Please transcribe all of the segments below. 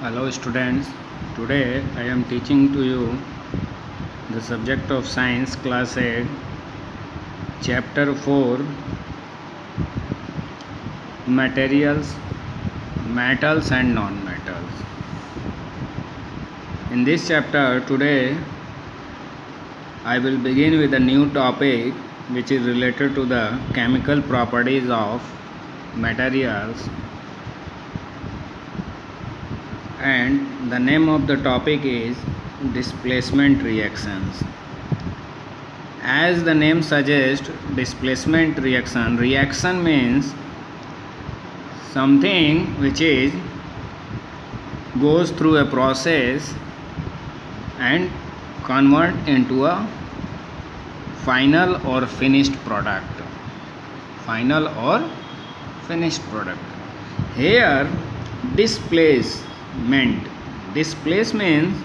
Hello students, today I am teaching to you the subject of science class 8 chapter 4 materials, metals and non-metals. In this chapter today I will begin with a new topic which is related to the chemical properties of materials, and the name of the topic is displacement reactions. As the name suggests, displacement reaction means something which is goes through a process and convert into a final or finished product. Here displacement displace means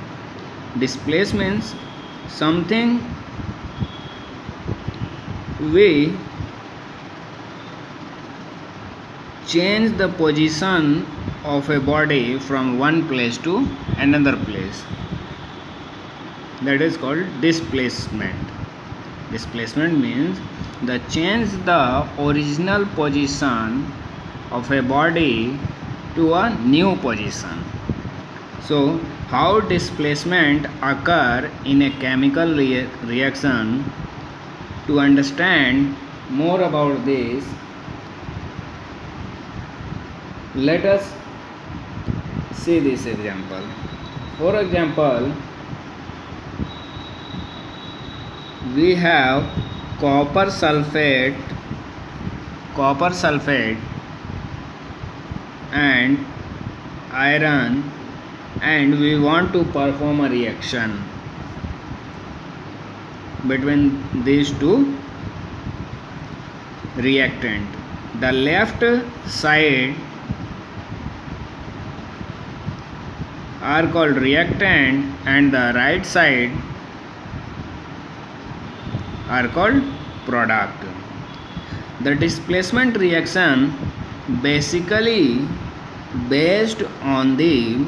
something we change the position of a body from one place to another place. That is called displacement. Displacement means the change the original position of a body to a new position. So how displacement occur in a chemical reaction? To understand more about this, let us see this example. For example, we have copper sulfate and iron, and we want to perform a reaction between these two reactant. The left side are called reactant and the right side are called product. The displacement reaction basically based on the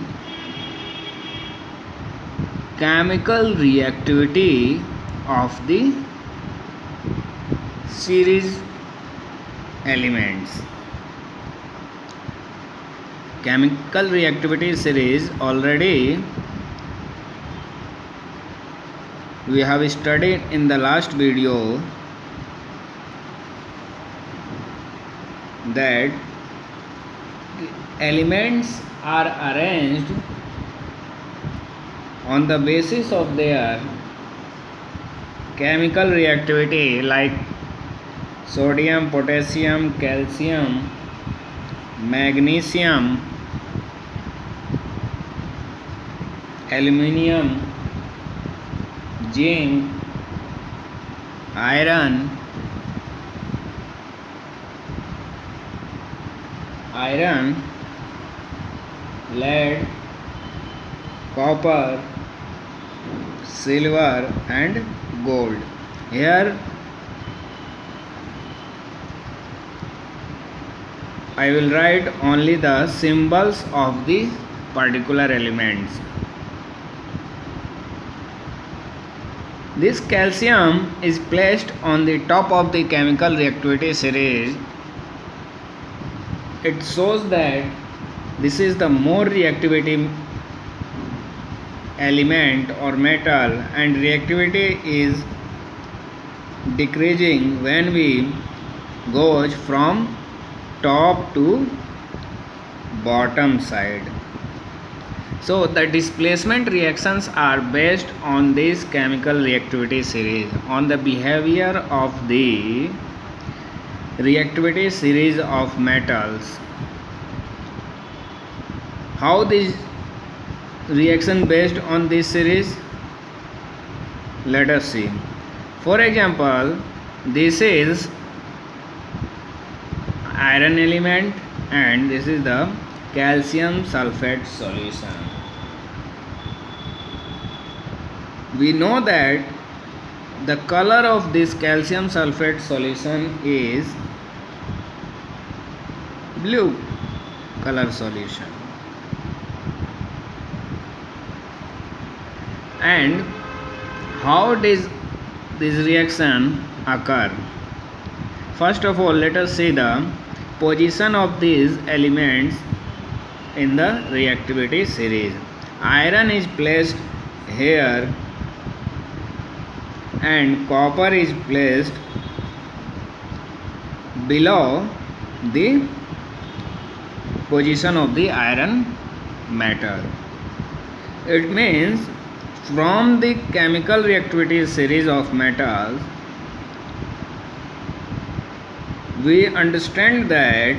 chemical reactivity of the series elements. Chemical reactivity series already we have studied in the last video, that elements are arranged on the basis of their chemical reactivity, like sodium, potassium, calcium, magnesium, aluminium, zinc, iron, lead, copper, silver and gold. Here I will write only the symbols of the particular elements. This calcium is placed on the top of the chemical reactivity series. It shows that this is the more reactivity element or metal, and reactivity is decreasing when we goes from top to bottom side. So the displacement reactions are based on this chemical reactivity series, on the behavior of the reactivity series of metals. How this reaction based on this series? Let us see. For example, this is iron element and this is the calcium sulfate solution. We know that the color of this calcium sulfate solution is blue color solution. And how does this reaction occur? First of all, let us see the position of these elements in the reactivity series. Iron is placed here and copper is placed below the position of the iron metal. It means from the chemical reactivity series of metals, we understand that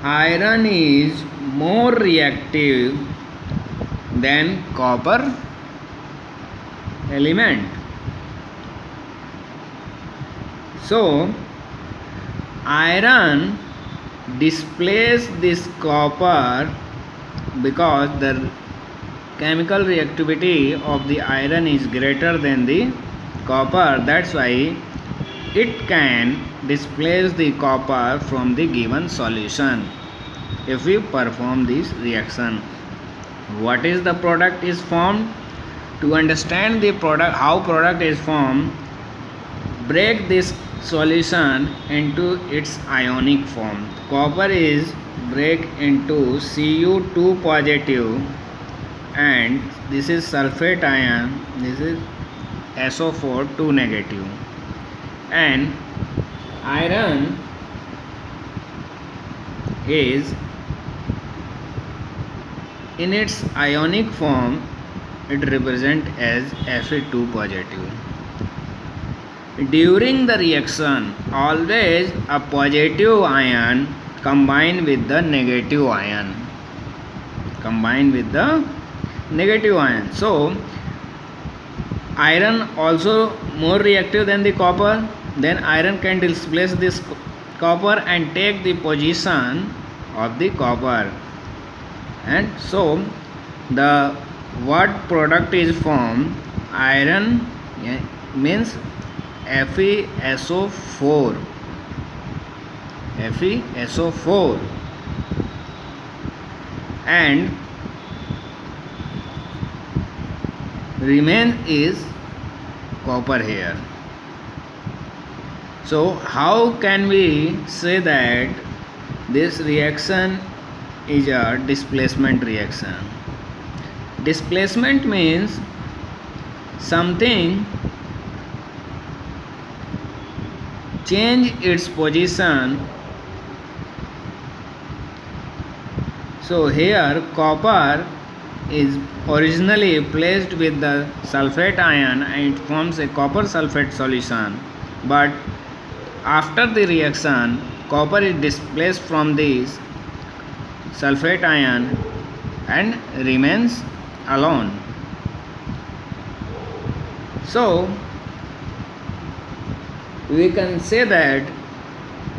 iron is more reactive than copper element. So iron displaces this copper because the chemical reactivity of the iron is greater than the copper. That's why it can displace the copper from the given solution if we perform this reaction. What is the product is formed? To understand the product, how product is formed, break this solution into its ionic form. Copper is break into Cu2 positive, and this is sulfate ion, this is SO4 2 negative, and iron is in its ionic form, it represent as Fe2 positive. During the reaction, always a positive ion combine with the negative ion. So iron also more reactive than the copper. Then iron can displace this copper and take the position of the copper. And so the what product is formed? Iron means FeSO4. And remain is copper here. So how can we say that this reaction is a displacement reaction? Displacement means something change its position. So here copper is originally placed with the sulfate ion and it forms a copper sulfate solution, but after the reaction copper is displaced from this sulfate ion and remains alone. So we can say that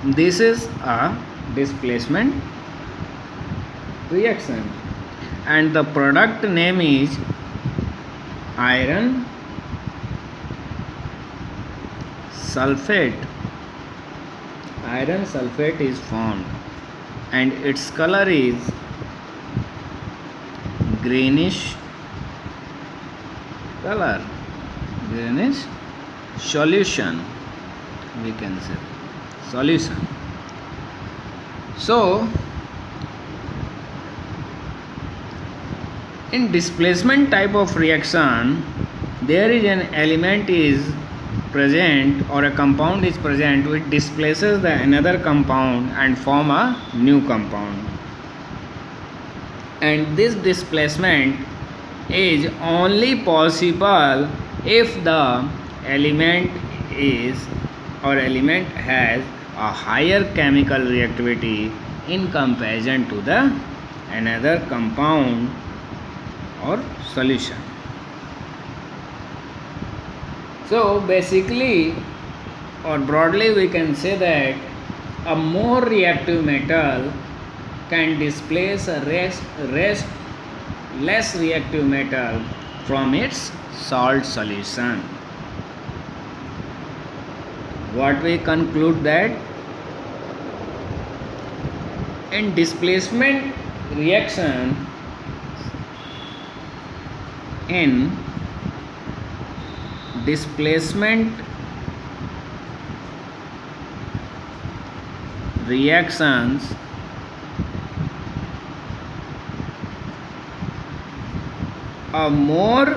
this is a displacement reaction, and the product name is iron sulfate. Iron sulfate is formed and its color is greenish color, greenish solution, we can say solution. So in displacement type of reaction, there is an element is present or a compound is present which displaces the another compound and form a new compound, and this displacement is only possible if the element is or element has a higher chemical reactivity in comparison to the another compound or solution. So basically or broadly we can say that a more reactive metal can displace a less reactive metal from its salt solution. What we conclude that in displacement reaction, in displacement reactions a more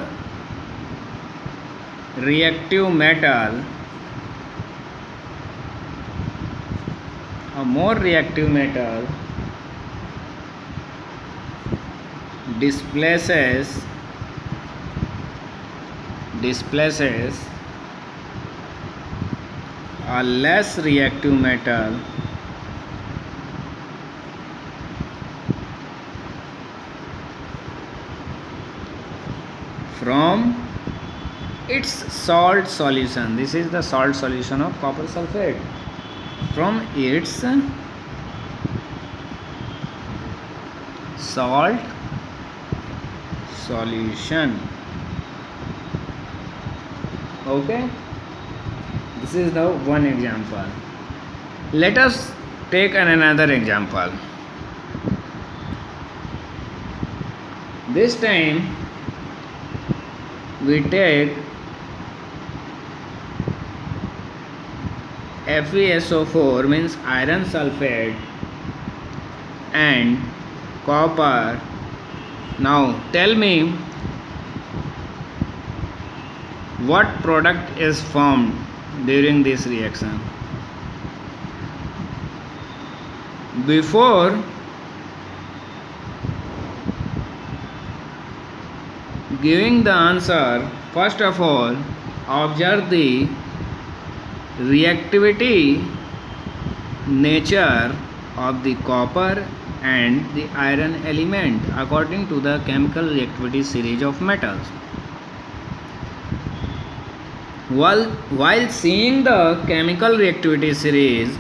reactive metal displaces a less reactive metal from its salt solution. This is the salt solution of copper sulfate. From its salt solution. Okay, this is the one example. Let us take another example. This time we take FeSO4 means iron sulfate and copper. Now tell me what product is formed during this reaction. Before giving the answer, first of all, observe the reactivity nature of the copper and the iron element according to the chemical reactivity series of metals. While seeing the chemical reactivity series,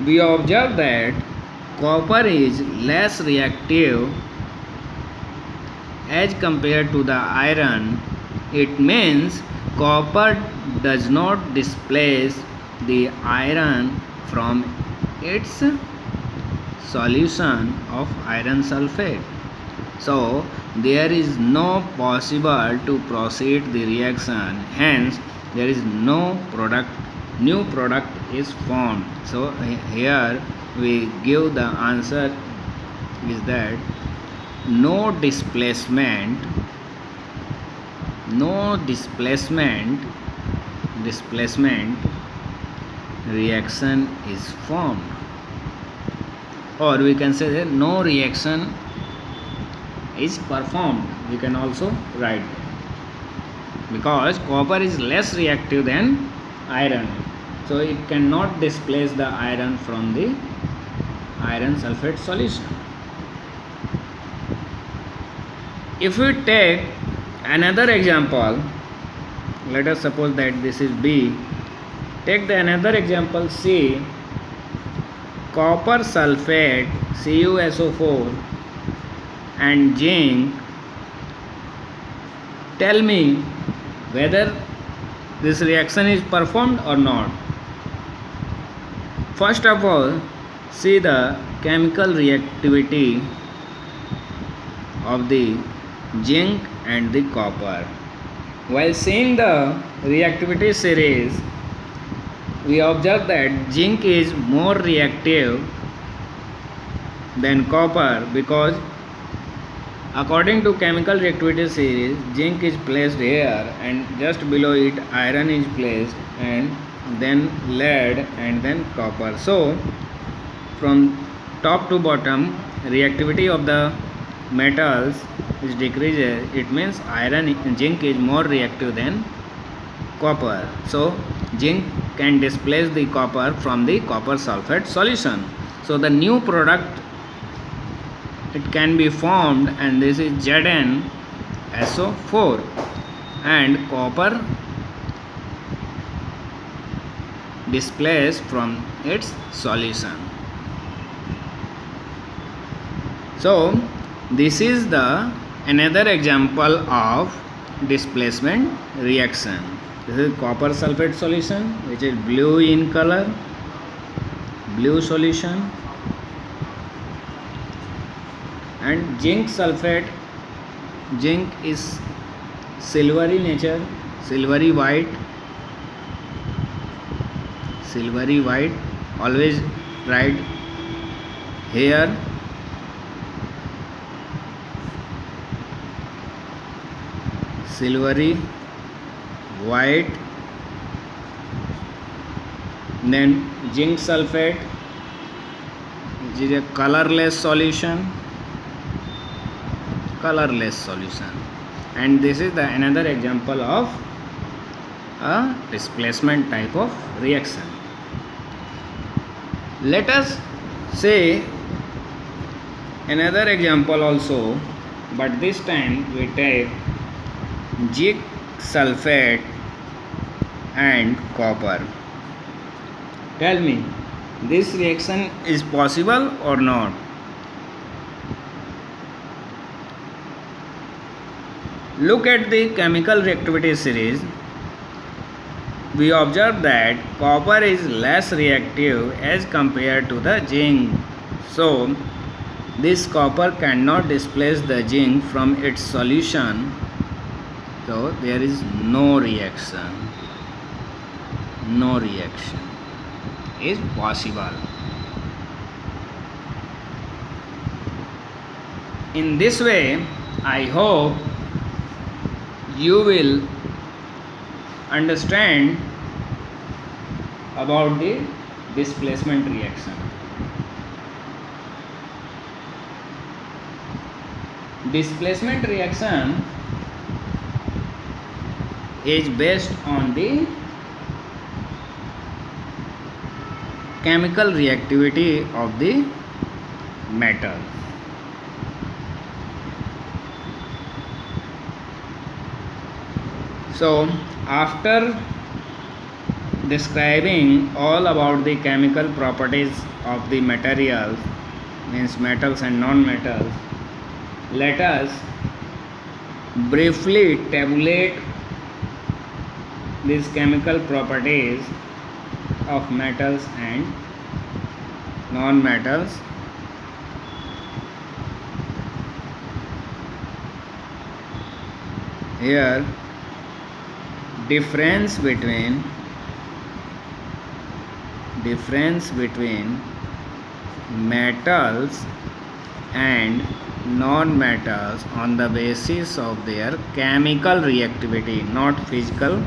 we observe that copper is less reactive as compared to the iron. It means copper does not displace the iron from its solution of iron sulfate. So there is no possible to proceed the reaction, hence there is no new product is formed. So here we give the answer is that no displacement reaction is formed, or we can say that no reaction is performed. We can also write because copper is less reactive than iron, so it cannot displace the iron from the iron sulfate solution. If we take another example, let us suppose that this is B. Take the another example C. Copper sulfate CuSO4 and zinc. Tell me whether this reaction is performed or not. First of all, see the chemical reactivity of the zinc and the copper. While seeing the reactivity series, we observe that zinc is more reactive than copper because according to chemical reactivity series, zinc is placed here and just below it iron is placed and then lead and then copper. So from top to bottom reactivity of the metals is decreases. It means zinc is more reactive than copper. So zinc can displace the copper from the copper sulfate solution. So the new product it can be formed, and this is ZnSO4 and copper displaced from its solution. So this is the another example of displacement reaction. This is copper sulfate solution, which is blue in color, blue solution, and zinc sulfate. Zinc is silvery nature, silvery white, always bright hair, silvery white. Then zinc sulfate, which is a colorless solution, and this is the another example of a displacement type of reaction. Let us say another example also, but this time we take zinc sulfate and copper. Tell me, this reaction is possible or not? Look at the chemical reactivity series. We observe that copper is less reactive as compared to the zinc. So, this copper cannot displace the zinc from its solution. So, there is no reaction. No reaction is possible. In this way, I hope you will understand about the displacement reaction. Displacement reaction is based on the chemical reactivity of the metal. So, after describing all about the chemical properties of the materials, means metals and non-metals, let us briefly tabulate these chemical properties of metals and non-metals. Here, difference between metals and non-metals on the basis of their chemical reactivity, not physical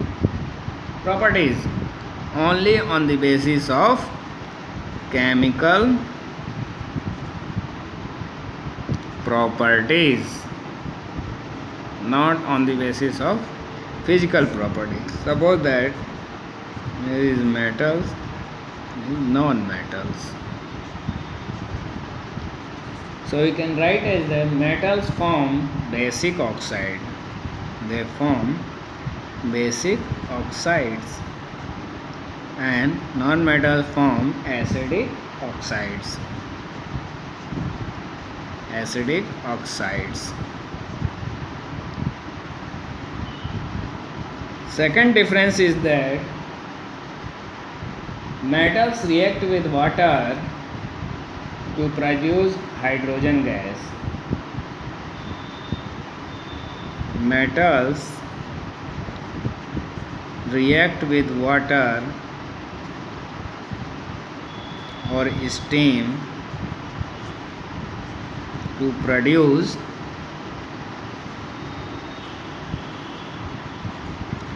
properties, only on the basis of chemical properties, not on the basis of physical properties. Suppose that there is metals, non-metals. So we can write as the metals form basic oxide. They form basic oxides, and non-metals form acidic oxides. Second difference is that metals react with water to produce hydrogen gas. Metals react with water or steam to produce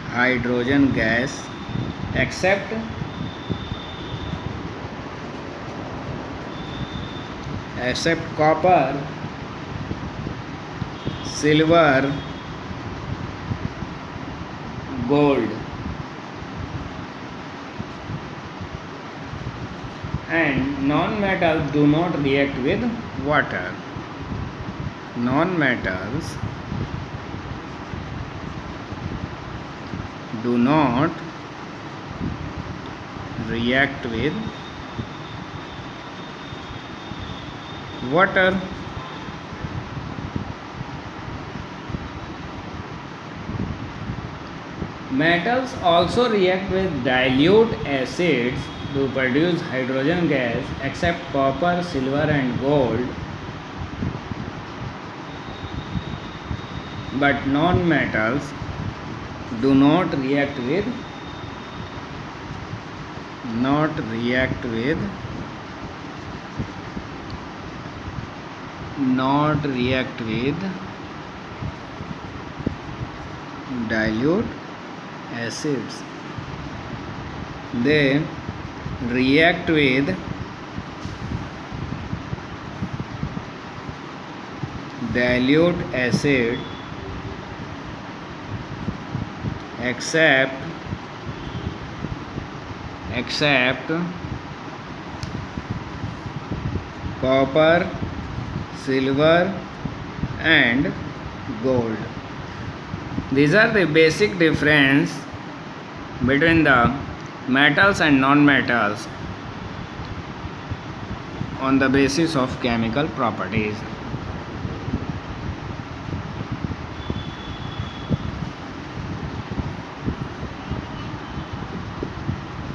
hydrogen gas, except copper, silver, gold, and non-metals do not react with water. Non-metals do not react with water. Metals also react with dilute acids to produce hydrogen gas, except copper, silver and gold. But non-metals do not react with dilute acids. They react with dilute acid except copper, silver and gold. These are the basic difference between the metals and non-metals on the basis of chemical properties.